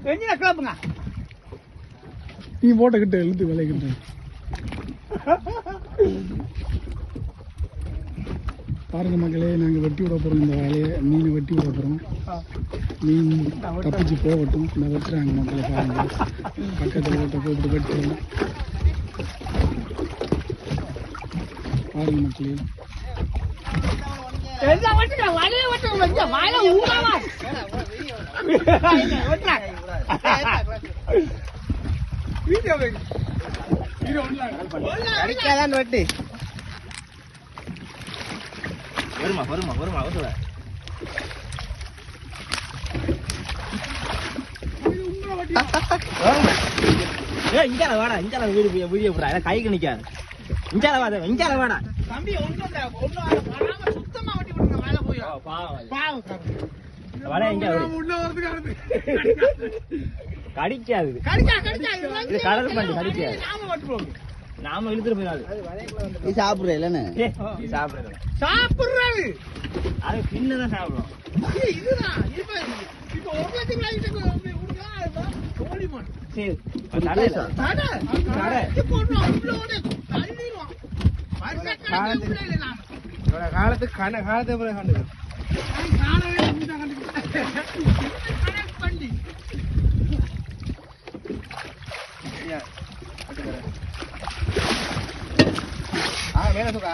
கிளப்புங்க. நீ போட்டக்கிட்ட இழுத்து விளைக்கிட்ட பாருங்க மக்களே, நாங்கள் வெட்டி விட போகிறோம். இந்த வேலையை மீன் வெட்டி விட போகிறோம். மீன் தப்பிச்சு போகட்டும். இந்த வெட்டுறாங்க மக்களை பாருங்க. பக்கத்தில் ஓட்ட கூப்பிட்டு வெட்டுறோம் பாருங்க மக்களே. வெட்டு வருமா வருமா வருமா வருவ இஞ்சால வாடா, இஞ்சால வீடியோ வீடியோ போடா. கைக்கு நிக்காது. இஞ்சால வாடா, இஞ்சால வாடா தம்பி. சுத்தமா வட்டி விடுங்க. மேல போய் பாவம் வட இங்க உள்ள வரதுக்கு கடிக்காது. இது கடல் பண்ணி கடிக்காது. நாம இழுத்துட்டு போயிடாது. நீ சாப்பிடுற இல்லன்னு சாப்பிடுறாரு. அது பின்னதான் சாப்பிடுறோம். இதுதான் இப்ப ஒரு லட்சம் காலத்துக்கு காலத்தை கண்டு வேலை சொல்ற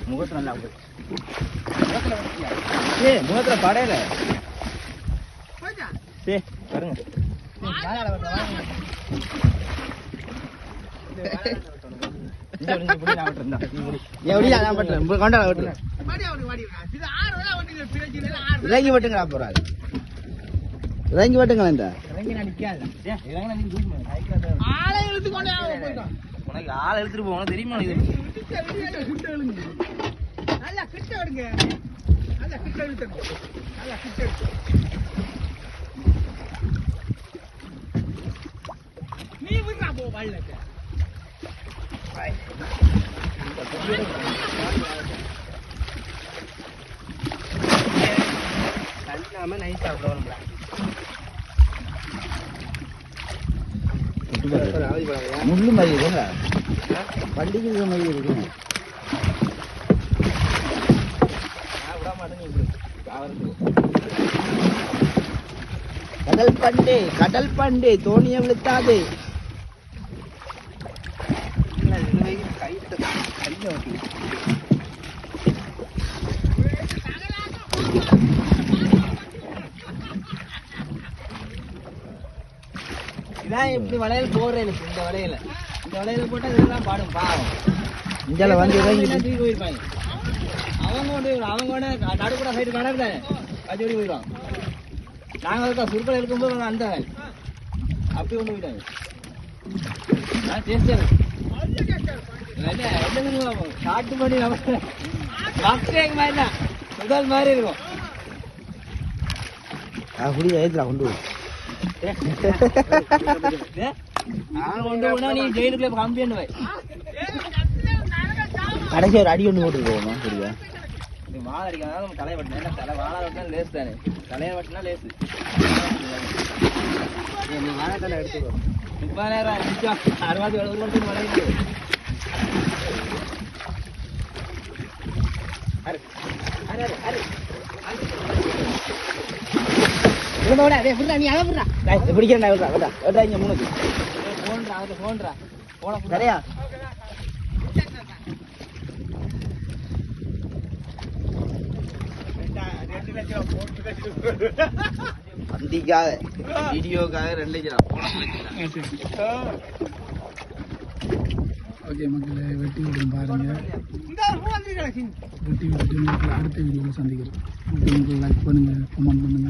முகத்துல நல்லா முகத்துல படையல பாருங்க. இறங்கி வெட்டுங்களா போறாரு. இறங்கி வெட்டுங்களா. இந்த உனக்கு ஆளை எடுத்துட்டு போகணும் தெரியுமா? நல்லா கிட்ட விடுங்க. நல்லா கிட்ட இழுத்து. நல்லா கிட்ட இழுத்து. நீ விடுறா போ வள்ளக்க. கண்ணாம நைஸ் சாப்பிடுவோம்ல. முள்ளு மாதிரி இருக்குங்க. பண்டிகை மாதிரி இருக்குங்க. கடல் பண்டே, கடல் பண்டே, தோணிய விழுத்தாது. இதான் எப்படி வளையல் போடுறேன். இந்த வளையல போட்டா இதெல்லாம் பாடும் பாவம். இந்தியால வந்து தூக்கி போயிருப்பாங்க. அவங்க நடுக்கூட சைடு கடல் தானே அது ஓடி போயிடுவாங்க. நாங்கள் இருக்கா சுருக்கள் இருக்கும்போது அந்த அப்படி கொண்டு போயிட்டாங்க. காட்டு பண்ணி மாதிரி தான் முதல் மாதிரி இருக்கும். அப்படி ஏத்துல கொண்டு போய் நீ ஜெயிலுக்குள்ள கம்பி கடைசி ஒரு அடி ஒன்று போட்டுருக்கோமா புரியா? வாழை அடிக்காத தலையை வெட்டினா தலை வாழை வெட்டினா லேஸ் தானே. தலையை வெட்டினா லேசு. நீ வாழை தலை எடுத்துக்கோ. 30,000 60 70 வளையுது. சரியா வண்டிக்காக வீடியோக்காக 2 லட்சம். ஓகே மக்களே, வெட்டி விடும் பாருங்க. வெட்டி விட்டு அடுத்த வீடியோவில் சந்திக்கிறோம். லைக் பண்ணுங்க, கமெண்ட் பண்ணுங்க.